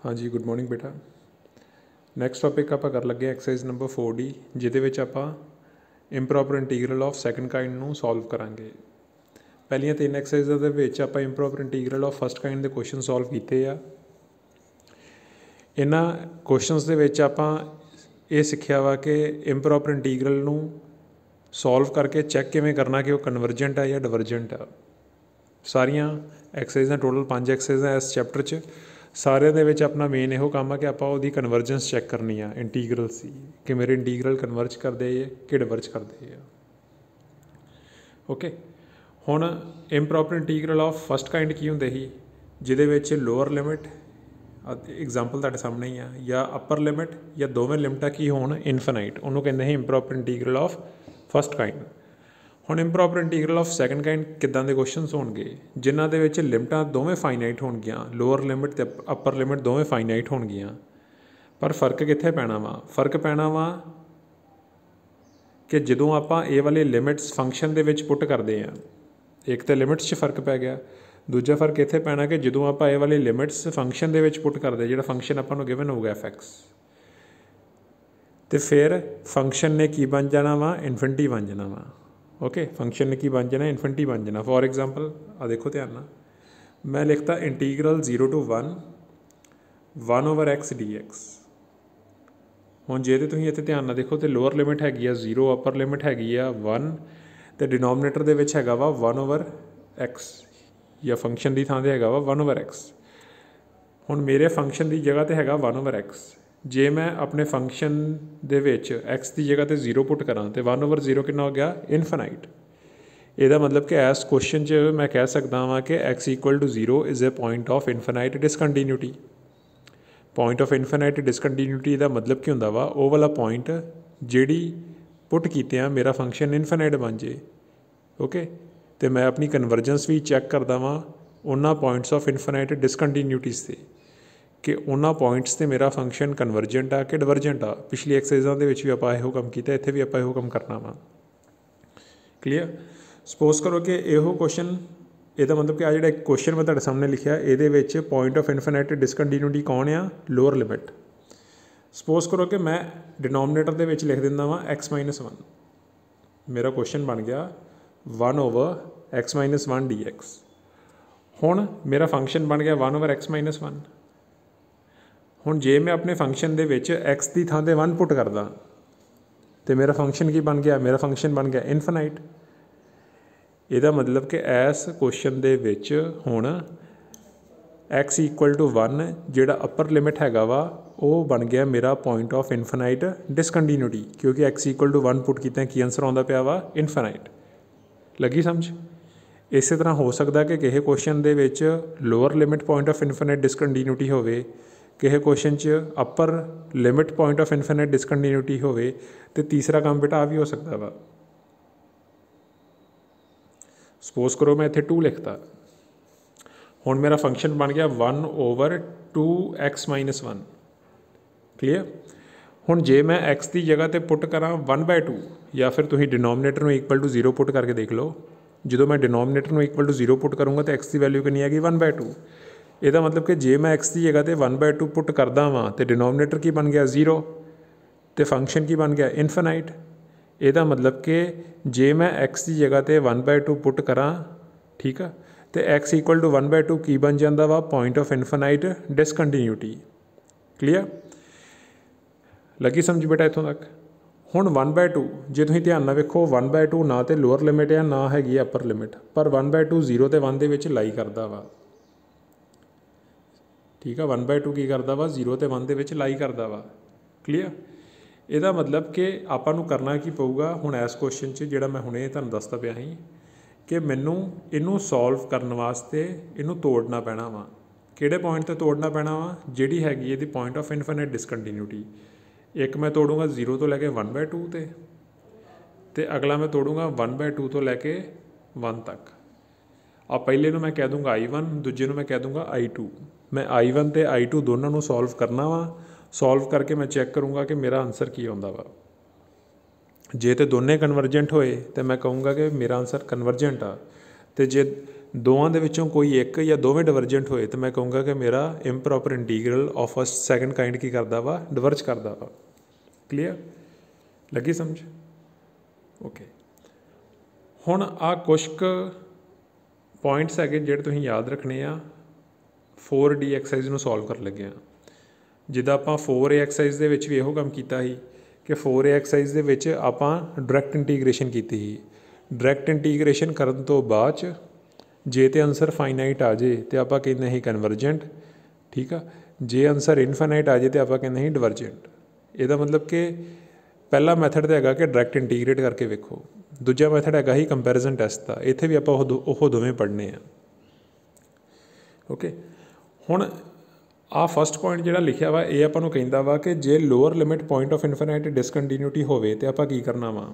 हाँ जी, good morning बेटा। Next topic आप कर लगे एक्सरसाइज नंबर 4D, जिहदे आप improper integral of second kind नूं सॉल्व करांगे। पहलियां 3 एक्सरसाइजां दे विच आपां improper integral of first kind के क्वेश्चन सॉल्व कीते आ। इन्हां क्वेश्चनस दे विच आपां ये सिक्ख्या वा कि इंप्रॉपर इंटीग्रल नूं सॉल्व करके चैक किवें करना कि वह कन्वर्जेंट है या डिवर्जेंट है। सारियां एक्सरसाइजां टोटल 5 एक्सरसाइजां इस चैप्टर च सारे दे विच अपना मेन इहो काम है कि आपां उहदी कन्वर्जेंस चैक करनी आ इंटीग्रल्स की कि मेरे इंटीग्रल कन्वर्ज करते है कि डिवर्ज करते हैं। ओके, हुण improper integral of first kind की हुंदे ही जिहदे विच लोअर लिमिट एग्जाम्पल तुहाडे सामने ही आ या अपर लिमिट या दोवें लिमिटां की होण इनफिनाइट, उहनूं कहंदे ही improper integral of first kind. हुण improper integral of second kind किदां दे क्वेश्चनस होणगे जिन्हां दे विच लिमिटां दोवें फाइनाइट होणगियां, लोअर लिमिट ते अपर लिमिट दोवें फाइनाइट होणगियां। पर फर्क कित्थे पैना वा? फर्क पैना वा कि जदों आपां ये वाले limits function they which put करदे आ, एक तो लिमिट्स 'च फर्क पै गया, दूजा फर्क इत्थे पैना कि जदों आपां ये वाले limits function they which put करदे, जिहड़ा फंक्शन आपां नूं गिवन होगा f(x), तो फिर फंक्शन ने की बन जाना वा? इनफिनिटी बन जाना वा। ओके, फंक्शन ने की बन जाना? इनफिनिटी बन जाना। फॉर एग्जाम्पल आ देखो ध्यान नाल, मैं लिखता इंटीग्रल 0 to 1 (1/x) हुण जे तुसीं इत्थे ध्यान नाल देखो तो लोअर लिमिट हैगी आ 0, अपर लिमिट हैगी आ 1, तो डिनोमीनेटर दे विच हैगा वा 1/x या फंक्शन की थां ते हैगा वा 1/x। हुण मेरे फंक्शन की जगह तो हैगा 1/x, जे मैं अपने फंक्शन दे विच x की जगह तो 0 पुट करा तो 1/0 कितना हो गया? इनफिनाइट। ਇਹਦਾ मतलब कि इस क्वेश्चन च मैं कह सकता हाँ कि x = 0 is a point of infinite discontinuity. Point of infinite discontinuity का मतलब की होंदा वा वो वाला पॉइंट जिहड़ी पुट कीते आ मेरा फंक्शन इनफिनाइट बन जे। ओके, तो मैं अपनी कन्वर्जेंस भी चैक करदा वां उन्हां पॉइंट्स ऑफ इनफिनाइट डिसकंटीन्यूटीज़ से कि उन्हां पॉइंट्स से मेरा फंक्शन कन्वर्जेंट आ कि डिवर्जेंट आ। पिछली एक्सरसाइजां दे विच भी आपां इहो काम कीता, इत्थे भी आपां इहो काम करना वा। क्लीयर? सपोज करो कि इहो क्वेश्चन, ਇਹਦਾ मतलब कि आ जिहड़ा क्वेश्चन मैं तुहाडे सामने लिखिया ਇਹਦੇ ਵਿੱਚ पॉइंट ऑफ इनफिनाइट डिसकंटीन्यूटी कौन आ? Lower limit. सपोज करो कि मैं डिनोमीनेटर ਦੇ ਵਿੱਚ लिख दिंदा वां x-1, मेरा क्वेश्चन बन गया 1/x-1 dx। हुण मेरा फंक्शन बन गया 1/x-1। हुण जे मैं अपने फंक्शन दे विच x की थां ते 1 पुट करदा तो मेरा फंक्शन की बन गया? मेरा फंक्शन बन गया इनफिनाइट। ਇਹਦਾ मतलब कि इस क्वेश्चन दे विच हुण x = 1 जिहड़ा अपर लिमिट हैगा वा वो बन गया मेरा पॉइंट ऑफ इनफिनाइट डिसकंटीन्यूटी, क्योंकि x = 1 पुट कीते की आंसर आउंदा पिया वा? इनफिनाइट। लगी समझ? इस तरह हो सकता कि किसी क्वेश्चन दे विच lower limit point of infinite discontinuity होवे, किसी क्वेश्चन च upper limit point of infinite discontinuity होवे, ते तीसरा काम बेटा आ भी हो सकता वा। सपोज करो मैं इत्थे 2 लिखता, हुण मेरा फंक्शन बन गया 1/2x-1। क्लीयर? हुण जे मैं x की जगह तो पुट करा 1/2 या फिर तुसीं डिनोमीनेटर नूं = 0 पुट करके देख लो। जो मैं डिनोमीनेटर नूं = 0 पुट करूँगा तो x की वैल्यू कितनी हैगी? 1/2। ਇਹਦਾ मतलब कि जे मैं x की जगह तो 1/2 पुट करदा वां तो डिनोमीनेटर की बन गया 0, तो फंक्शन की बन गया इनफिनाइट। ਇਹਦਾ मतलब कि जे मैं x की जगह तो 1/2 पुट करा, ठीक है, तो x = 1/2 की बन जाता वा? Point of infinite discontinuity. Clear? लगी समझ बेटा इत्थों तक? हुण 1/2 जे तुसीं ध्यान नाल वेखो 1/2 ना तो लोअर लिमिट है ना हैगी अपर लिमिट, पर 1/2 0 ते 1 दे विच लाई करदा वा। ठीक है, 1/2 की करदा वा? 0 ते 1 दे विच लाई करदा वा। क्लीयर? ਇਹਦਾ मतलब कि ਆਪਾਂ ਨੂੰ करना की पऊगा ਹੁਣ इस क्वेश्चन 'ਚ ਜਿਹੜਾ मैं ਹੁਣੇ ਤੁਹਾਨੂੰ ਦੱਸਦਾ ਪਿਆ ਸੀ कि ਮੈਨੂੰ ਇਹਨੂੰ ਸੋਲਵ ਕਰਨ ਵਾਸਤੇ ਇਹਨੂੰ ਤੋੜਨਾ ਪੈਣਾ ਵਾ। ਕਿਹੜੇ ਪੁਆਇੰਟ ਤੇ ਤੋੜਨਾ ਪੈਣਾ ਵਾ? ਜਿਹੜੀ ਹੈਗੀ ਇਹਦੀ ਪੁਆਇੰਟ ਆਫ ਇਨਫਿਨਿਟ ਡਿਸਕੰਟੀਨਿਊਟੀ। ਇੱਕ ਮੈਂ ਤੋੜੂੰਗਾ 0 ਤੋਂ ਲੈ ਕੇ 1/2 ਤੇ ਅਗਲਾ ਮੈਂ ਤੋੜੂੰਗਾ 1/2 ਤੋਂ ਲੈ ਕੇ 1 ਤੱਕ। ਆ ਪਹਿਲੇ ਨੂੰ मैं कह दूँगा I1, दूजे ਨੂੰ मैं कह दूँगा I2। मैं I1 ਤੇ I2 ਦੋਨਾਂ ਨੂੰ ਸੋਲਵ करना वा। सॉल्व करके मैं चैक करूँगा कि मेरा आंसर की आउंदा वा। जे तो दोनों कन्वर्जेंट होए तो मैं कहूँगा कि मेरा आंसर कन्वर्जेंट आ, तो जे दोवां दे विचों कोई एक या दोवें डिवर्जेंट होए तो मैं कहूँगा कि मेरा improper integral of first second kind की करता वा, डिवर्ज करता वा। क्लीयर लगी समझ? ओके हुण आ कुछ पॉइंट्स है जिहड़े तुसीं याद रखने आ 4D एक्सरसाइज नूं सॉल्व कर लगे हाँ। जिद्दां आपां 4A एक्सरसाइज दे विच भी इहो काम कीता ही कि 4A एक्सरसाइज दे विच आपां डायरैक्ट इंटीग्रेशन कीती ही। डायरैक्ट इंटीग्रेशन करन तो बाद च जे तो आंसर फाइनाइट आ जाए तो आप कहते हैं कन्वर्जेंट, ठीक है। जे आंसर इनफाइनाइट आ जाए तो आप कहते हैं डिवर्जेंट। यदा मतलब कि पहला मैथड तो है कि डायरैक्ट इंटीग्रेट करके वेखो, दूजा मैथड है ही कंपैरिजन टेस्ट का। इत्थे भी आप दोवें पढ़ने हैं। ओके हुण आ फस्ट पॉइंट जिहड़ा लिखिया वा ये आपां नूं कहंदा वा कि जे lower limit point of infinite discontinuity होवे तो आप की करना वा,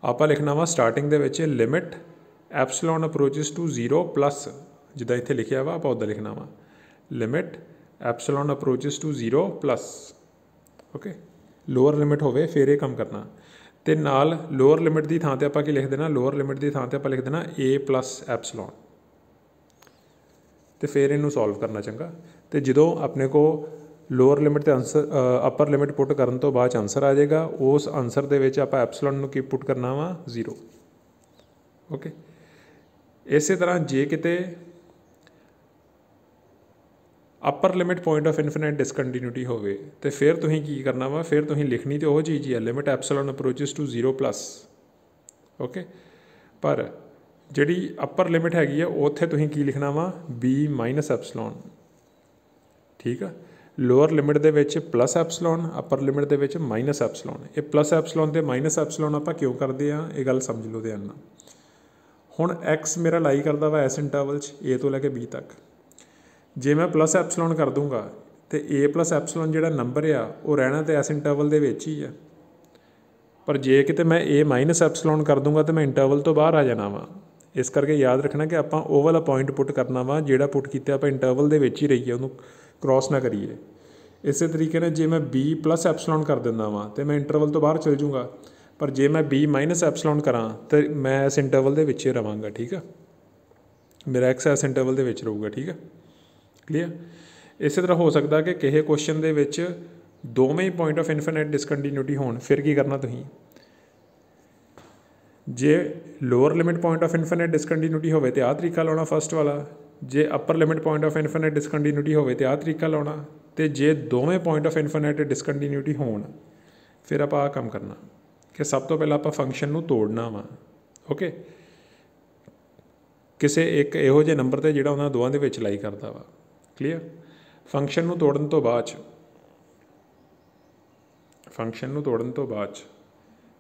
आप लिखना वा स्टार्टिंग दे विच limit epsilon approaches to 0 plus जिद्दां इत्थे लिखिया वा आप उद्दां लिखना वा limit epsilon approaches to 0 plus. Okay lower limit होवे फिर ये काम करना, तो नाल लोअर लिमिट की थां ते आपां की लिख देना, लोअर लिमिट की थां ते आपां लिख देना A प्लस एप्सिलॉन, तो फिर इनू सॉल्व करना चंगा। तो जो अपने को लोअर लिमिट ते आंसर अपर लिमिट पुट करन तो बाद आंसर आ जाएगा, उस आंसर दे विच आपां एप्सिलॉन नूं की पुट करना वा 0। ओके इस तरह जे किते upper limit point of infinite discontinuity होवे तो फिर तुसीं की करना वा, फिर तुसीं लिखनी तो वो चीज़ ही है limit epsilon approaches to 0 plus. Okay पर जिहड़ी अपर लिमिट हैगी है उत्थे तुसीं की लिखना वा B माइनस एप्सिलॉन, ठीक है। लोअर लिमिट दे विच प्लस एप्सिलॉन, अपर लिमिट दे विच माइनस एप्सिलॉन। ये प्लस एप्सिलॉन ते माइनस एप्सिलॉन आपां क्यों करते हैं ये गल समझ लो ध्यान नाल। हुण X मेरा लाई करता वा इस इंटरवल A तो लैके B तक, जे मैं प्लस एप्सिलॉन कर दूँगा तो A प्लस एप्सिलॉन जिहड़ा नंबर आ वो रहना तो इस इंटरवल दे विच ही है, पर जे किते मैं A माइनस एप्सिलॉन कर दूँगा तो मैं इंटरवल तो बाहर आ जाना वा। इस करके याद रखना कि आपां वो वाला पॉइंट पुट करना वा जिहड़ा पुट कीता आपां इंटरवल दे विच ही रहीए, उहनूं क्रॉस ना करिए। इस तरीके ने जे मैं B प्लस एप्सिलॉन कर दिंदा वा तो मैं इंटरवल तो बाहर चल जूँगा, पर जे मैं B माइनस एप्सिलॉन करा तो मैं इस इंटरवल दे विच ही रवांगा, ठीक है। मेरा X इस इंटरवल दे विच रहूगा, ठीक है। क्लीयर इस तरह हो सकता कि किसी क्वेश्चन दे विच दोवें पॉइंट ऑफ इनफिनाइट डिसकंटीन्यूटी होण, फिर की करना तुसीं जे lower limit point of infinite discontinuity होवे तो आ तरीका लाउणा फस्ट वाला, जे upper limit point of infinite discontinuity होवे तो आ तरीका लाउणा, तो जे दोवें पॉइंट ऑफ इनफिनाइट डिसकंटीन्यूटी होण फिर आप आ काम करना कि सब तो पहला आप फंक्शन नूं तोड़ना वा। ओके किसी एक इहो जिहे नंबर ते जिहड़ा उन्हां दोवां दे विच लाई करदा वा। क्लीयर फंक्शन नूं तोड़न तो बाद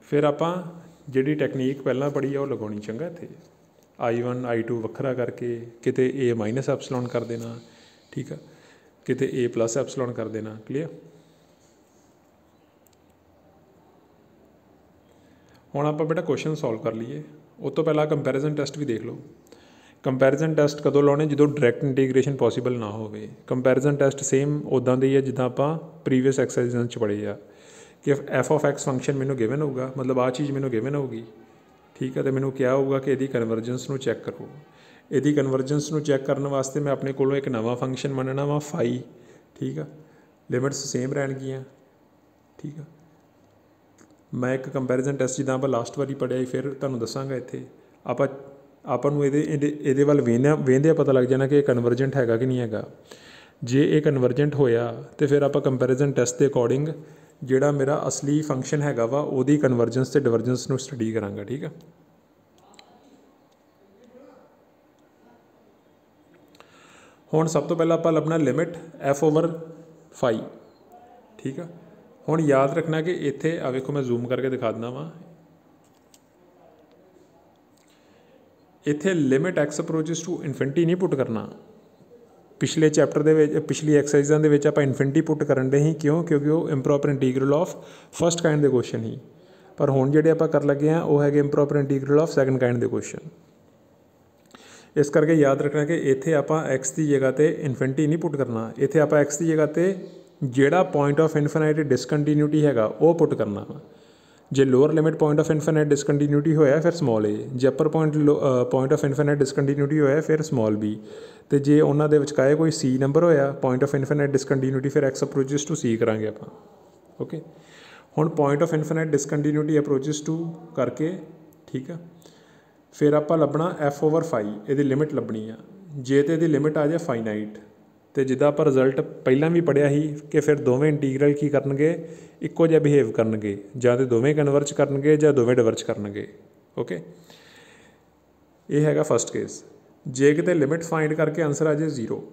फिर आपां जिहड़ी टैक्नीक पहलां पढ़ी है वो लगाउणी चंगा। इत्थे I1 I2 वखरा करके किते A माइनस एप्सिलॉन कर देना, ठीक है, किते A प्लस एप्सिलॉन कर देना। क्लीयर हुण आपां बेटा क्वेश्चन सॉल्व कर लीए, उस तो पहला कंपैरिजन टेस्ट भी देख लो। कंपैरिजन टेस्ट कदों लाने जो डायरैक्ट इंटीग्रेशन पॉसीबल ना होवे। कंपैरिजन टेस्ट सेम उदां दी है जिद्दां आपां प्रीवियस एक्सरसाइजां च पढ़े आ कि एफ ऑफ एक्स फंक्शन मैनू गिवन होगा, मतलब आ चीज़ मैनू गिवन होगी, ठीक है। तो मैनू क्या होगा कि यदी कन्वर्जेंस नूं चैक करो, यदी कन्वर्जेंस नूं चैक करने वास्ते मैं अपने कोलों एक नवा फंक्शन मनना वा फाई, ठीक है। लिमिट्स सेम रहनगियां, ठीक है। मैं एक कंपैरिजन टेस्ट जिद्दां आपां लास्ट वारी पढ़िया फिर तुहानूं दसांगा। इत्थे आपां नूं इहदे वल वेंदे पता लग जाना कि कन्वर्जेंट हैगा कि नहीं हैगा। जे ये कन्वर्जेंट होया तो फिर आपां कंपैरिजन टेस्ट के अकॉर्डिंग जिहड़ा मेरा असली फंक्शन हैगा वा उहदी कन्वर्जेंस ते डिवर्जेंस नूं स्टडी करांगा, ठीक है। हुण सब तो पहला आपां लभना लिमिट F ओवर फाई, ठीक है। हुण याद रखना कि इत्थे आ वेखो मैं जूम करके दिखा दिंदा वां, इत्थे limit X approaches to infinity नहीं पुट करना। पिछले चैप्टर दे पिछली एक्सरसाइजां दे विच आपां इनफिनिटी पुट करन दे ही, क्यों क्योंकि वो improper integral of first kind के क्वेश्चन ही, पर हुण जिहड़े आपां कर लगे हैं वो है improper integral of second kind के क्वेश्चन। इस करके याद रखना कि इत्थे आपां एक्स की जगह ते इनफिनिटी नहीं पुट करना, इत्थे आपां एक्स की जगह ते जिहड़ा पॉइंट ऑफ इनफिनाइट डिसकंटीन्यूटी हैगा वो पुट करना वा। जे lower limit point of infinite discontinuity होया फिर स्मॉल ए, जे upper point of infinite discontinuity होया फिर स्मॉल बी, तो जे उन्होंने दे विचकाए कोई सी नंबर होया पॉइंट ऑफ इनफिनिट डिसकंटीन्यूटी फिर एक्स अप्रोचेस टू सी करांगे आपां। ओके, हुण point of infinite discontinuity approaches to करके ठीक है, फिर आपां लभना एफ ओवर फाई, ये लिमिट लभनी आ। जे तो ये लिमिट आ जाए फाइनाइट, तो जिदा आप रिजल्ट पहला भी पढ़िया ही कि फिर दोवें इंटीग्रल की करनगे इक्को जिहा बिहेव करनगे, जां तो दोवें कन्वर्ज करनगे जां दोवें डिवर्ज करनगे। ओके, ये हैगा फस्ट केस। जे किते लिमिट फाइंड करके आंसर आ जाए जीरो,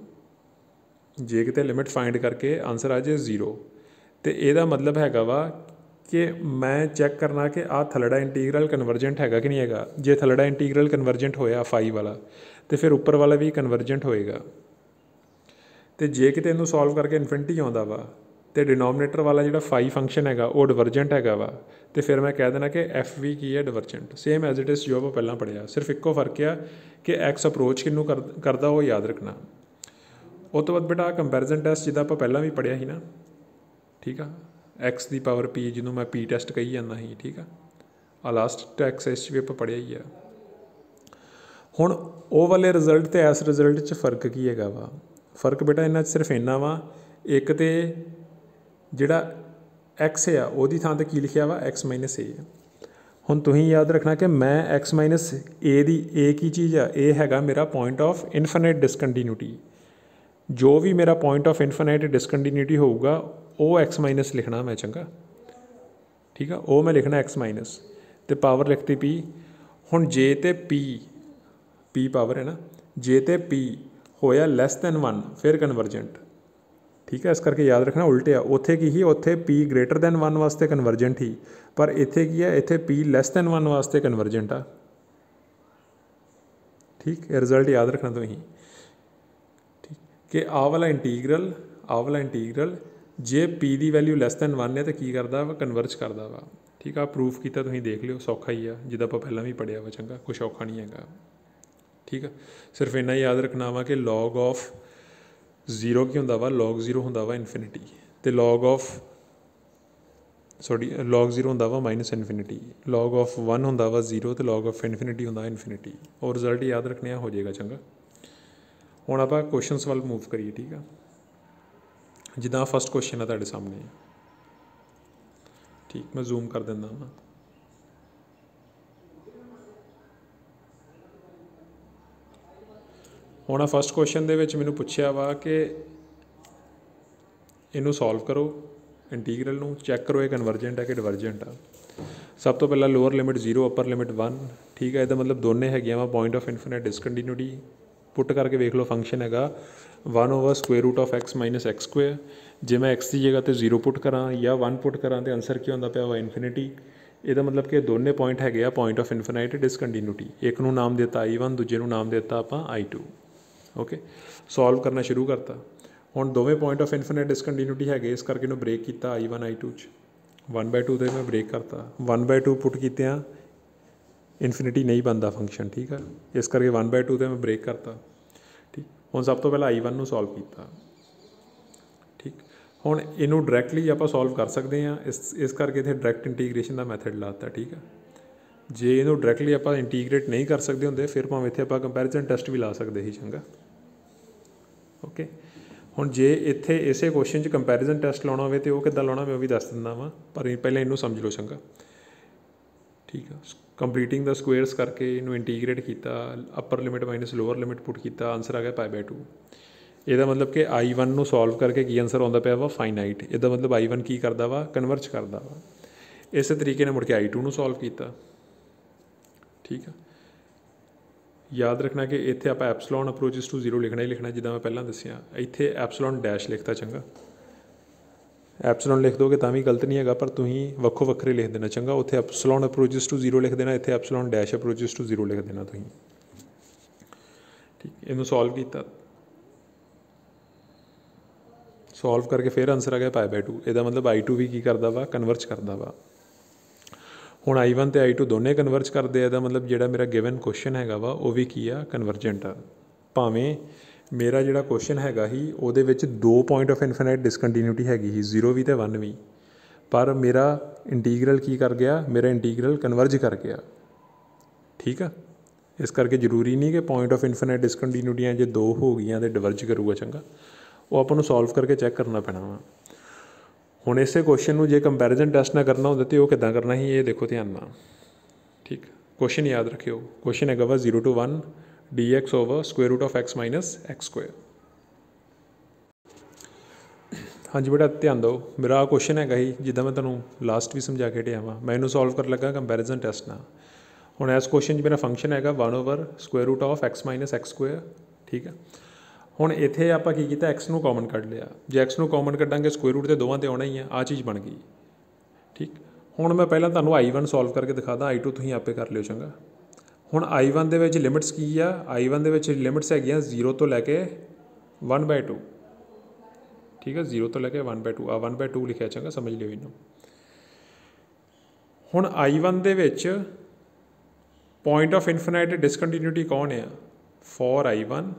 जे किते लिमिट फाइंड करके आंसर आ जाए जीरो, तो यदा मतलब हैगा वा कि मैं चैक करना कि आ थलड़ा इंटीग्रल कन्वर्जेंट हैगा कि नहीं हैगा। जे थलड़ा इंटीग्रल कन्वर्जेंट होया फाई वाला, तो फिर उपर वाला भी कन्वर्जेंट होएगा। तो जे किते इनू सॉल्व करके इनफिनिटी आउंदा वा, तो डिनोमिनेटर वाला जो फाई फंक्शन हैगा वो डिवर्जेंट हैगा वा, तो फिर मैं कह देना कि एफ भी की है divergent, same as it is जो आप पहला पढ़िया, सिर्फ इक्को फर्क आ कि एक्स अप्रोच किनू करदा वो याद रखना। उस तो बाद बेटा कंपैरिजन टैसट जिदा आप पहला भी पढ़िया ही ना, ठीक है, एक्स की पावर पी जिन्होंने मैं पी टैसट कही जाना ही, ठीक है, आ लास्ट एक्सरसाइज भी आप पढ़िया ही है। हुण वो वाले रिजल्ट तो इस रिजल्ट च फर्क की हैगा वा, फर्क बेटा इन्हां सिर्फ इन्ना वा, एक तो जिहड़ा एक्स आ उहदी थां ते की लिखिया वा एक्स माइनस ए। हुण तुसीं याद रखना कि मैं एक्स माइनस ए दी ए की चीज़ आ, ए हैगा मेरा पॉइंट ऑफ इनफिनिट डिसकंटीन्यूटी, जो भी मेरा पॉइंट ऑफ इनफिनिट डिसकंटीन्यूटी होगा वो एक्स माइनस लिखना मैं, चंगा ठीक है, वो मैं लिखना एक्स माइनस, तो पावर लिखती पी। हुण जे ते पी पावर है ना, जे ते पी होया लैस दैन वन फिर कन्वर्जेंट, ठीक है, इस करके याद रखना उल्टे आ, उत्थे की ही उत्थे पी ग्रेटर दैन वन वास्ते कन्वर्जेंट ही, पर इत्थे की है, इत्थे पी लैस दैन वन वास्ते कन्वर्जेंट आ। ठीक, रिजल्ट याद रखना तो ही, ठीक कि आ वाला इंटीग्रल जे पी की वैल्यू लैस दैन वन है तो की करता वा, कन्वर्ज करता वा। ठीक आ, प्रूफ किया तुसीं देख लियो, सौखा ही आ, जिदा आप पहला भी पढ़िया वा, चंगा कुछ औखा नहीं है। ठीक है, सिर्फ इन्ना याद रखना वा कि लॉग ऑफ जीरो की होंदा वा, लॉग जीरो होंदा वा इनफिनिटी, तो लॉग जीरो होंदा वा minus infinity, log of one होंदा वा जीरो, तो लॉग ऑफ इनफिनिटी होंदा इनफिनिटी, और रिजल्ट याद रखने हो जाएगा। चंगा, हुण आपां क्वेश्चनस वाल मूव करिए। ठीक है, जिदा फस्ट क्वेश्चन है तुहाडे सामने, ठीक, मैं जूम कर दिंदा वा। हुण फस्ट क्वेश्चन दे विच मैनूं पुछया वा कि इनू सॉल्व करो, इंटीग्रल नूं चैक करो ये कन्वर्जेंट है कि डिवर्जेंट आ। सब तो पहला lower limit zero, upper limit one, ठीक है, इसका मतलब दोनों है वा point of infinite discontinuity, put करके वेख लो फंक्शन हैगा 1 square root of x minus x square. जे मैं एक्स की जगह तो जीरो पुट करा या वन पुट करा तो आंसर की होंदा पिया वा इनफिनिटी। ਇਹਦਾ मतलब कि दोनों पॉइंट है पॉइंट ऑफ इनफिनाइट डिसकंटीन्यूटी, एक नूं नाम देता I1, दूजे नूं नाम देता आपां I2। ओके, सॉल्व करना शुरू करता। हुण दोवें पॉइंट ऑफ इनफिनिट डिसकंटीन्यूटी है, इस करके इन्हूं ब्रेक किया I1 I2 च, 1/2 तो मैं ब्रेक करता, 1/2 पुट कीतियां इनफिनिटी नहीं बनता फंक्शन। ठीक है, इस करके 1/2 तो मैं ब्रेक करता। ठीक, हुण सब तो पहला I1 नूं सॉल्व किया। ठीक, हुण इनू डायरैक्टली आप सॉल्व कर सकते हैं, इस करके इत्थे डायरैक्ट इंटीग्रेशन का मैथड लाता। ठीक है, जे इनू डायरैक्टली आप इंटीग्रेट नहीं कर सकते होंगे फिर भावें इत्थे आप कंपैरिजन टैसट भी ला सकते ही। चंगा, ओके, हुण जे इत्थे इसे क्वेश्चन च कंपैरिजन टैसट लाना हो तो किद्दां लाना मैं भी दस दिंदा वां, पर पहले इनू समझ लो। चंगा, ठीक है, कंप्लीटिंग द स्क्वेयर्स करके इनू इंटीग्रेट किया, upper limit minus lower limit put किया, आंसर आ गया π/2। ਇਹਦਾ मतलब कि I1 ਨੂੰ सॉल्व करके की आंसर आउंदा पिया वा फाइनाइट, ਇਹਦਾ मतलब I1 की करता वा कन्वर्ज करता वा। इस तरीके ने मुड़ के I2 ਨੂੰ सॉल्व किया। ठीक है, याद रखना कि इत्थे आप एप्सलॉन अप्रोचेस टू जीरो लिखना ही लिखना, जिदा मैं पहला दसिया, इत्थे एप्सलॉन डैश लिखता। चंगा, एप्सलॉन लिख दोगे तां भी गलत नहीं है, पर तुसीं वक्खो वक्खरे लिख देना। चंगा, उत्थे एप्सलॉन अप्रोचेस टू जीरो लिख देना, इत्थे epsilon dash approaches to zero लिख देना तुसीं। ठीक, इनू सॉल्व किया, सॉल्व करके फिर आंसर आ गया π/2। ਇਹਦਾ मतलब I2 भी की करता वा कन्वर्ज करता वा। हुण I1 तो I2 दोनों कन्वर्ज करते, ਇਹਦਾ मतलब ਜਿਹੜਾ मेरा गिवन क्वेश्चन हैगा वा वो भी की आ कन्वर्जेंट आ। भावें मेरा ਜਿਹੜਾ क्वेश्चन हैगा ही ਉਹਦੇ ਵਿੱਚ 2 पॉइंट ऑफ इनफिनाइट डिसकंटीन्यूटी हैगी ही, 0 भी तो 1 भी, पर मेरा इंटीग्रल की कर गया, मेरा इंटीग्रल कन्वर्ज कर गया। ठीक है, इस करके जरूरी नहीं कि पॉइंट ऑफ इनफिनिट डिसकंटीन्यूटियां जो दो हो गई तो डिवर्ज करूगा। चंगा, वो ਆਪਾਂ ਨੂੰ सॉल्व करके चैक करना पैना वा। ਹੁਣ ਇਸੇ क्वेश्चन ਨੂੰ ਜੇ कंपैरिजन टैसट ना करना ਹੁੰਦਾ तो वो किद्दां करना ਸੀ, ये देखो ध्यान नाल। ठीक, क्वेश्चन याद रखियो, क्वेश्चन हैगा वा 0 to 1 dx over square root of x minus x square. हाँ जी बेटा ध्यान दो, मेरा आ क्वेश्चन हैगा ही जिद्दां मैं तुहानूं लास्ट भी समझा के हटिया वा, मैं इनू सॉल्व कर लगा कंपैरिजन टैसट नाल। हुण इस क्वेश्चन मेरा फंक्शन हैगा 1 over square root of x minus x square. ठीक है, हुण इत्थे आपां की कीता, x नूं कॉमन कढ लिया। जे x नूं कॉमन कढांगे स्क्वेयर रूट तो दोवां ते आउणा ही है, आ चीज़ बन गई। ठीक, हुण मैं पहलां तुहानूं I1 सॉल्व करके दिखादा, I2 तुसीं आपे कर लिओ। चंगा, हुण I1 दे विच लिमिट्स की आ, I1 दे विच लिमिट्स हैगियां 0 तो लैके 1/2। ठीक है, 0 तो लैके 1/2, आ 1/2 लिखिया। चंगा, समझ लिओ इनू। हुण I1 दे विच पॉइंट ऑफ इनफिनाइट डिसकंटीन्यूटी कौन है? For I1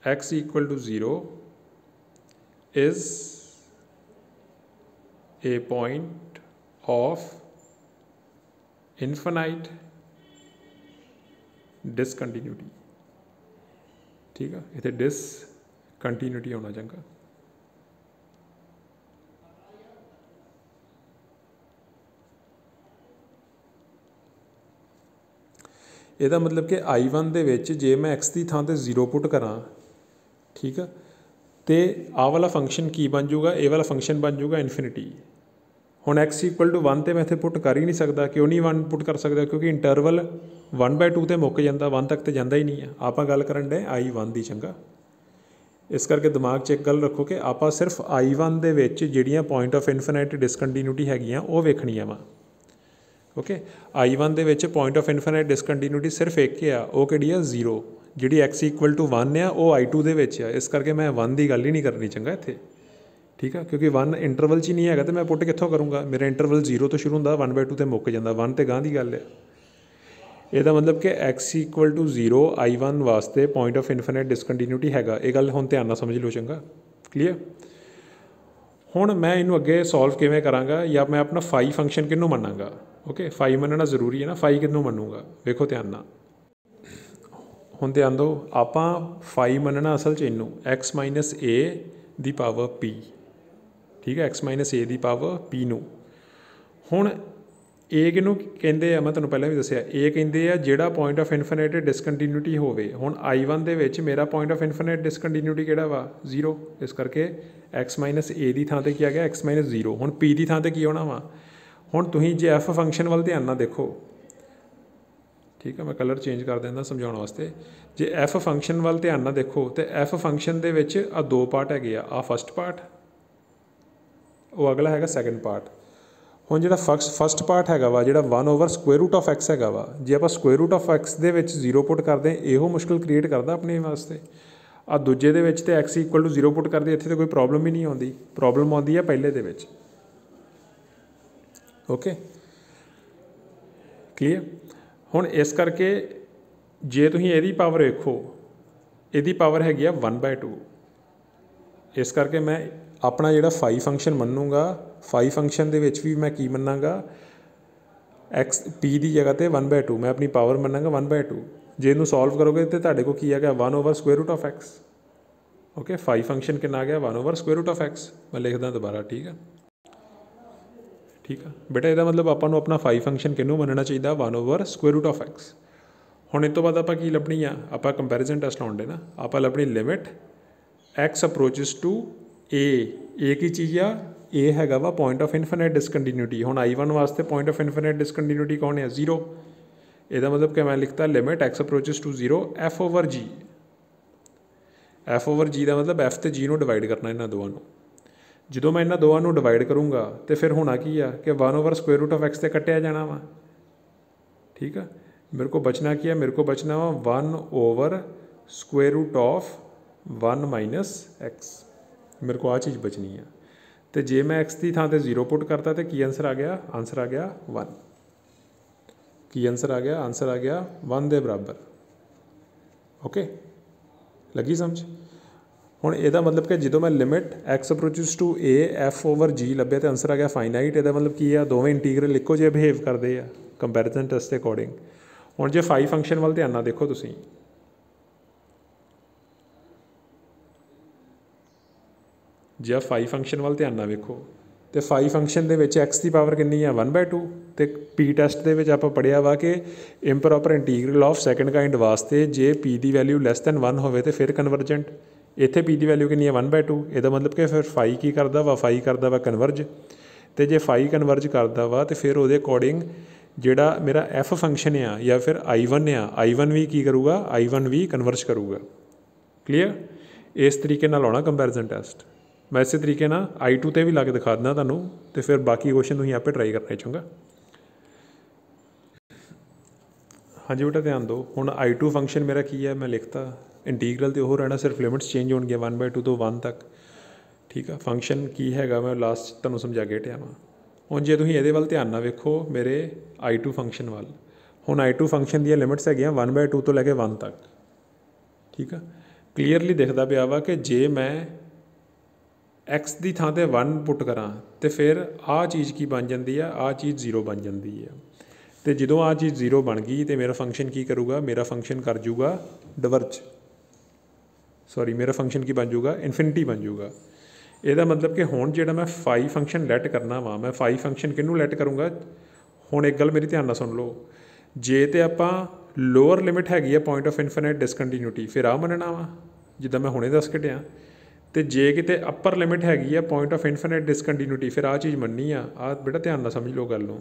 x equal to 0 is a point of infinite discontinuity। ठीक है, इतने डिसकंटीन्यूटी होना चंगा। ਇਹਦਾ मतलब कि I1 ਦੇ ਵਿੱਚ ਜੇ मैं x ਦੀ ਥਾਂ ਤੇ 0 पुट करा, ठीक है, तो आ वाला फंक्शन की बन जूगा, ये वाला फंक्शन बन जूगा इनफिनिटी। हुण x इक्वल टू 1 तो मैं इत्थे पुट कर ही नहीं सकता। क्यों नहीं 1 पुट कर सकता? क्योंकि इंटरवल 1/2 तो मुक जाता, 1 तक तो जाता ही नहीं है। आप गल करन डे I1 की। चंगा, इस करके दिमाग 'च एक गल रखो कि आप सिर्फ I1 दे विच जिहड़ियां पॉइंट ऑफ इनफिनिट डिसकंटीन्यूटी हैगियां वो वेखणियां वा। ओके, I1 दे विच पॉइंट ऑफ इनफिनिट डिसकंटीन्यूटी सिर्फ एक है, वो किहड़ी है? 0। जिहड़ी x इक्वल टू 1 है वो I2 दे विच है, इस करके मैं 1 की गल ही नहीं करनी। चंगा, इत्थे ठीक है, क्योंकि 1 इंटरवल च ही नहीं है तो मैं पुट कित्थों करूँगा? मेरा इंटरवल 0 तो शुरू होंदा, 1/2 तो मुक जाता, 1 तो गांह की गल है। ਇਹਦਾ मतलब कि x इक्वल टू 0 I1 वास्ते पॉइंट ऑफ इनफिनिट डिसकंटीन्यूटी हैगा। ये गल हुण ध्यान नाल समझ लो। चंगा, क्लीयर। हुण मैं इनू अगे सॉल्व किवें करांगा, या मैं अपना फाई फंक्शन किनू मनांगा? ओके, फाई मनना जरूरी है ना, फाई किनू मनूंगा? वेखो ध्यान नाल, हुण ध्यान दो, आपां फाई मनना असल च इनू x माइनस ए दी पावर p। ठीक है, x माइनस ए दी पावर p नू। हुण ए किनू कहंदे आ? मैं तुहानूं पहलां भी दस्सिया, ए कहंदे आ जिहड़ा पॉइंट ऑफ इनफिनिट डिसकंटीन्यूटी होवे। हुण I1 दे विच मेरा पॉइंट ऑफ इनफिनिट डिसकंटीन्यूटी किहड़ा वा? 0। इस करके x माइनस ए दी थां ते की आ गया? x minus 0। हुण p दी थां ते की होना वा? हुण तुसीं जे f फंक्शन वाल ध्यान नाल देखो, ठीक है, मैं कलर चेंज कर देंदा समझाउण वास्ते। जे f फंक्शन वाल ध्यान नाल देखो तो f फंक्शन दे विच आ दो पार्ट हैगे आ फस्ट पार्ट, वो अगला हैगा सैकेंड पार्ट। हुण जिहड़ा फस्ट पार्ट हैगा वा, जिहड़ा 1 over square root of x हैगा वा, जे आपां स्क्वेयर रूट ऑफ x दे विच 0 पुट करदे इहो मुश्किल क्रिएट करदा अपने वास्ते। आ दूजे दे विच ते x इक्वल टू 0 पुट करदे, इत्थे तो कोई प्रॉब्लम ही नहीं आउंदी, प्रॉब्लम आउंदी है पहले दे विच। Okay, clear. हुण इस करके जे तुसीं इहदी पावर वेखो, इहदी पावर हैगी आ 1/2। इस करके मैं अपना जिहड़ा फाई फंक्शन मन्नूंगा, फाई फंक्शन दे विच भी मैं की मन्नांगा? x p की जगह ते 1/2 मैं अपनी पावर मन्नांगा 1/2। जे इनू सॉल्व करोगे तो तुहाडे कोल की आ गया? 1 over square root of x। Okay, phi function कितना आ गया? 1 over square root of x। मैं लिखदा दोबारा, ठीक है। ठीक है बेटा, ਇਹਦਾ मतलब ਆਪਾਂ ਨੂੰ अपना फाई फंक्शन किनू मनना चाहिए? 1 over square root of x। हुण इस तो बाद आपां की लभनी आ? आपां कंपैरिजन टैसट लाउण दे ना, आपां लभनी लिमिट x अप्रोचिस टू ए की चीज़ आ? ए हैगा वा पॉइंट ऑफ इनफिनिट डिसकंटीन्यूटी। हुण I1 वास्ते पॉइंट ऑफ इनफिनिट डिसकंटीन्यूटी कौन है? 0। ਇਹਦਾ मतलब कि मैं लिखता limit x approaches to 0 f over g। f over g का मतलब f तो g नूं डिवाइड करना इन्हां दोवां नूं। जो मैं इन्हां दोवां नूं डिवाइड करूँगा तो फिर होना की आ कि 1 over square root of x से कटिया जाना वा। ठीक है, मेरे को बचना की है? मेरे को बचना वा 1 over square root of 1 minus x. मेरे को आ चीज़ बचनी है। तो जे मैं x की थां ते 0 पुट करता तो की आंसर आ गया? आंसर आ गया 1। की आंसर आ गया? आंसर आ गया 1 के बराबर। ओके, लगी समझ? ਹੁਣ ਇਹਦਾ ਮਤਲਬ ਕਿ ਜਦੋਂ ਮੈਂ limit x approaches to a f/g ਲੱਭਿਆ ਤਾਂ ਆਂਸਰ ਆ ਗਿਆ ਫਾਈਨਾਈਟ। ਇਹਦਾ ਮਤਲਬ ਕੀ ਆ, ਦੋਵੇਂ ਇੰਟੀਗਰਲ ਇੱਕੋ ਜਿਹੇ ਬਿਹੇਵ ਕਰਦੇ ਆ ਕੰਪੈਰੀਜ਼ਨ ਟੈਸਟ ਦੇ ਅਕੋਰਡਿੰਗ। ਹੁਣ ਜੇ ਫਾਈ ਫੰਕਸ਼ਨ ਵੱਲ ਧਿਆਨ ਨਾਲ ਦੇਖੋ ਤੁਸੀਂ, ਜੇ ਫਾਈ ਫੰਕਸ਼ਨ ਵੱਲ ਧਿਆਨ ਨਾਲ ਵੇਖੋ तो फाई फंक्शन के एक्स की पावर कितनी है 1/2। तो पी टैसट के आप पढ़िया वा कि improper integral of second kind वास्ते जे पी की वैल्यू लैस दैन 1 हो तो फिर कन्वर्जेंट। इत्थे पी की वैल्यू कितनी है 1/2। यदा मतलब कि फिर फाई की करता वा, फाई करता वा कन्वर्ज। तो जे फाई कन्वर्ज करता वा तो फिर वो अकॉर्डिंग जोड़ा मेरा एफ फंक्शन आ या फिर I1 आ, I1 भी की करूँगा, I1 भी कन्वर्ज करूँगा। क्लीयर। इस तरीके नाल आना कंपैरिजन टैसट। मैं इस तरीके ना I2 ते भी ला के दिखा देना तुहानूं, तो फिर बाकी क्वेश्चन तुसीं आपे ट्राई करना चंगा। हाँ जी बेटा ध्यान दो। हुण I2 फंक्शन मेरा की है, मैं लिखता इंटीग्रल तो वो रहना, सिर्फ लिमिट्स चेंज होणगियां 1/2 तो 1 तक। ठीक है, फंक्शन की हैगा मैं लास्ट तुहानूं समझा के हटिया वां। हुण जे तुसीं इहदे वल ध्यान नाल वेखो मेरे I2 फंक्शन वल, हुण I2 फंक्शन दी लिमिट्स हैगियां 1/2 तो लैके 1 तक। ठीक है, क्लीयरली दिखदा पिया वा कि जे मैं एक्स की थां ते 1 पुट करा तो फिर आ चीज़ की बन जाती है, आ चीज़ 0 बन जाती है। तो जो आ चीज़ 0 बन गई तो मेरा फंक्शन की करूँगा, मेरा फंक्शन कर जूगा डिवर्ज, सॉरी मेरा फंक्शन की बन जूगा इनफिनिटी बन जूगा। यदा मतलब कि हुण जो मैं फाई फंक्शन लैट करना वा, मैं फाई फंक्शन किनू लैट करूँगा। हुण एक गल मेरी ध्यान नाल सुन लो, जे तो आपां लोअर लिमिट हैगी है पॉइंट ऑफ इनफिनिट डिसकंटीन्यूटी, फिर आ मनना वा जिद्दां मैं हुणे दस घटिया। तो जे किते अपर लिमिट हैगी है पॉइंट ऑफ इनफिनिट डिसकंटीन्यूटी, फिर आ चीज़ मननी आ बेटा ध्यान नाल समझ लो गल नूं।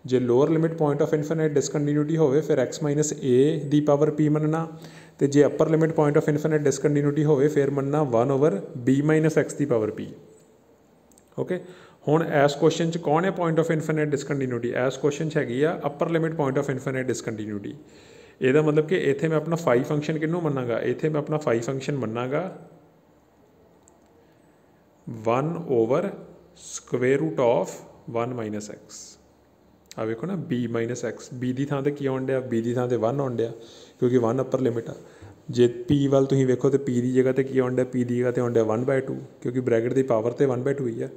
जे lower limit point of infinite discontinuity होवे फिर x माइनस ए दी पावर p मनना। तो जे upper limit point of infinite discontinuity होवे फिर मनना 1/b माइनस एक्स की पावर p। ओके, हुण इस क्वेश्चन च कौन है पॉइंट ऑफ इनफिनिट डिसकंटीन्यूटी? इस क्वेश्चन च हैगी आ upper limit point of infinite discontinuity. ਇਹਦਾ मतलब कि इत्थे मैं अपना फाई फंक्शन किनू मनागा, इत्थे मैं अपना फाई फंक्शन मनागा 1/√ऑफ 1 माइनस एक्स। आ वेखो ना b माइनस एक्स, b की थां ते की आउण डिया, b की थां ते 1 आउण डिया क्योंकि 1 अपर लिमिट आ। जे p वाल तुसीं वेखो तो p की जगह ते की आउण डिया, p की जगह ते आउण डिया 1/2 क्योंकि ब्रैकेट की पावर तो 1/2 ही है।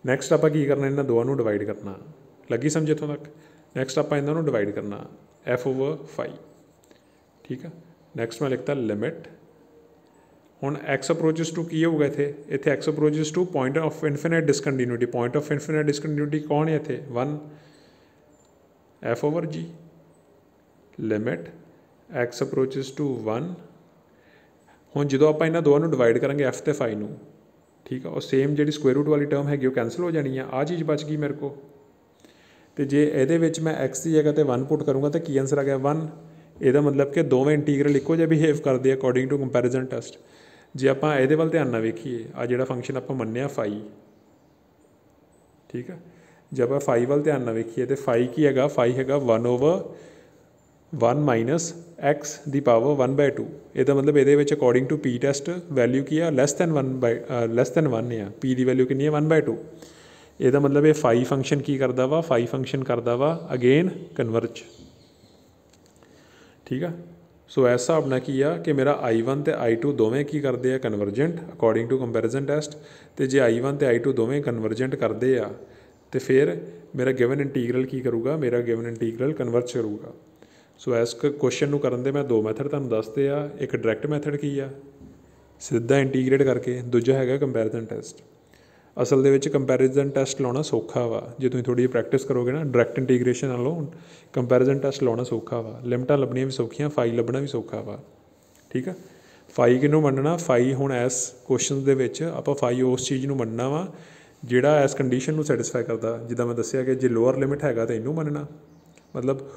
नैक्सट आपां की करना, इन्हां दोवां नूं डिवाइड करना। लगी समझ इत्थों तक? नैक्सट आपां इन्हां नूं डिवाइड करना f/फाई। ठीक है, नैक्सट मैं लिखता लिमिट। हुण एक्स अप्रोचिस टू की होगा इत्थे, इत्थे x approaches to point of infinite discontinuity. Point of infinite discontinuity कौन है इत्थे? 1 f/g। Limit x approaches to 1। हुण जदों आपां इन्हां दोवां नूं डिवाइड करांगे एफ ते फाई नूं, ठीक है, और सेम जिहड़ी स्क्वेयर रूट वाली टर्म हैगी वो कैंसल हो जानी है। आ चीज़ बच गई मेरे को। तो जे इहदे विच मैं एक्स की जगह ते 1 पुट करूँगा तो की आंसर आ गया 1। ਇਹਦਾ मतलब कि दोवें इंटीग्रल इक्को जिहा बिहेव करते हैं अकॉर्डिंग टू कंपैरिजन टैसट। जे आप ये वाल ध्यान ना वेखीए, आ जिहड़ा फंक्शन आप मन्निया फाई, ठीक है, जब आप फाई वाल ध्यान ना वेखीए तो फाई की हैगा, फाई हैगा 1/1 माइनस एक्स की पावर 1/2। ਇਹਦਾ मतलब ये according to P test value की है लैस दैन 1 आ, पी की वैल्यू कितनी है 1/2। ਇਹਦਾ मतलब ये फाई फंक्शन की करता वा, फाई फंक्शन करता वा अगेन कन्वर्ज। ठीक है, सो इस हिसाब नाल की आ कि मेरा I1 तो I2 दोवें की करते हैं convergent according to comparison test. तो जे I1 तो I2 दोवें कन्वर्जेंट करते हैं तो फिर मेरा गिवन इंटीग्रल की करूँगा, मेरा गिवन इंटीग्रल कन्वर्ज करूँगा। सो इस क्वेश्चन नूं करन दे मैं दो मैथड तुहानूं दसदे आ। एक डायरैक्ट मैथड की आ सीधा इंटीग्रेट करके, दूजा हैगा कंपैरिजन टैसट। असल दे विच कंपैरिजन टैसट लाना सौखा वा, जे तुसीं थोड़ी प्रैक्टिस करोगे ना डायरैक्ट इंटीग्रेशन नालों कंपैरिजन टैसट लाना सौखा वा। लिमिटां लभणियां भी सौखियां, फाई लभना भी सौखा वा। ठीक है, फाई किनूं मनना? फाई हुण इस क्वेश्चन दे विच आपां फाई उस चीज़ नूं मनना वा जिहड़ा इस कंडीशन नूं सैटिस्फाई करदा। जिद्दां मैं दस्सिया कि जे लोअर लिमिट हैगा तो इनू मनना, मतलब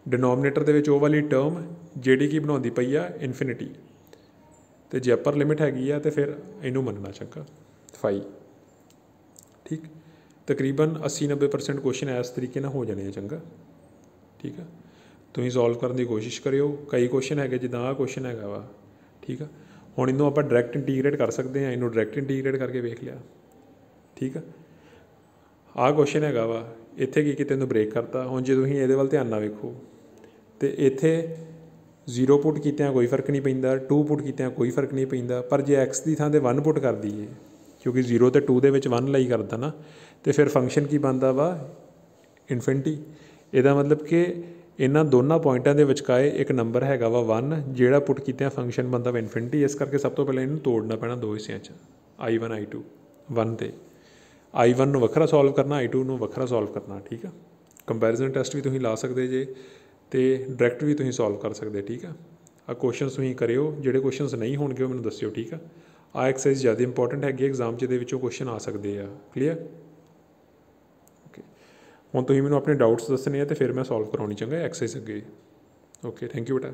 डिनोमीनेटर दे विच ओह वाली टर्म जिहड़ी कि बनाउंदी पई आ इनफिनिटी। तो जे अपर लिमिट हैगी आ तो फिर इनू मनना चंगा फाई। ठीक, तकरीबन 80-90% क्वेश्चन इस तरीके हो जाने चंगा। ठीक है, तुसीं सॉल्व करने की कोशिश करियो। कई क्वेश्चन है जिद्दां आ क्वेश्चन हैगा वा। ठीक है, हुण इनू आपां डायरैक्ट इंटीग्रेट कर सकते हैं, इनू डायरैक्ट इंटीग्रेट करके वेख लिया। ठीक है, आ क्वेश्चन हैगा वा, इत्थे की किते इनू ब्रेक करता। हुण जे तुसीं इहदे वल ध्यान नाल वेखो तो इत्थे 0 ਪੁੱਟ ਕੀਤਿਆਂ ਕੋਈ ਫਰਕ ਨਹੀਂ ਪੈਂਦਾ, 2 ਪੁੱਟ ਕੀਤਿਆਂ ਕੋਈ ਫਰਕ ਨਹੀਂ ਪੈਂਦਾ। ਪਰ ਜੇ x ਦੀ ਥਾਂ 'ਤੇ 1 ਪੁੱਟ ਕਰ ਦਈਏ, ਕਿਉਂਕਿ 0 ਅਤੇ 2 ਦੇ ਵਿੱਚ 1 ਲਈ ਕਰਦਾ ਨਾ, तो फिर फंक्शन की बनता वा इनफिनिटी। ਇਹਦਾ मतलब कि ਇਹਨਾਂ ਦੋਨਾਂ ਪੁਆਇੰਟਾਂ ਦੇ ਵਿਚਕਾਏ ਇੱਕ ਨੰਬਰ ਹੈਗਾ ਵਾ 1 ਜਿਹੜਾ ਪੁੱਟ ਕੀਤਿਆਂ ਫੰਕਸ਼ਨ ਬਣਦਾ ਵਾ ਇਨਫਿਨਿਟੀ। ਇਸ ਕਰਕੇ ਸਭ ਤੋਂ ਪਹਿਲਾਂ ਇਹਨੂੰ ਤੋੜਨਾ ਪੈਣਾ ਦੋ ਹਿੱਸਿਆਂ 'ਚ, I1 I2 1 ਤੇ I1 ਨੂੰ ਵੱਖਰਾ ਸੋਲਵ ਕਰਨਾ, I2 ਨੂੰ ਵੱਖਰਾ ਸੋਲਵ ਕਰਨਾ। ਠੀਕ ਆ, ਕੰਪੈਰੀਜ਼ਨ ਟੈਸਟ ਵੀ ਤੁਸੀਂ ਲਾ ਸਕਦੇ ਜੇ ਅਤੇ ਡਾਇਰੈਕਟ ਵੀ ਤੁਸੀਂ ਸੋਲਵ ਕਰ ਸਕਦੇ। ਠੀਕ ਆ, ਆਹ ਕੁਐਸਚਨਸ ਤੁਸੀਂ ਕਰਿਓ, ਜਿਹੜੇ ਕੁਐਸਚਨਸ ਨਹੀਂ ਹੋਣਗੇ ਉਹ ਮੈਨੂੰ ਦੱਸਿਓ। ਠੀਕ ਆ, ਆਹ ਐਕਸਰਸਾਈਜ਼ ਜ਼ਿਆਦਾ ਇੰਪੋਰਟੈਂਟ ਹੈਗੀ ਐਗਜ਼ਾਮ 'ਚ, ਇਹਦੇ ਵਿੱਚੋਂ ਕੁਐਸਚਨ ਆ ਸਕਦੇ ਆ। ਕਲੀਅਰ? ਹੁਣ ਤੁਸੀਂ ਮੈਨੂੰ ਆਪਣੇ ਡਾਊਟਸ ਦੱਸਣੇ ਆ ਅਤੇ ਫਿਰ ਮੈਂ ਸੋਲਵ ਕਰਾਉਣੀ ਚੰਗਾ ਐਕਸਰਸਾਈਜ਼ ਅੱਗੇ। ਓਕੇ, ਥੈਂਕ ਯੂ ਬੇਟਾ।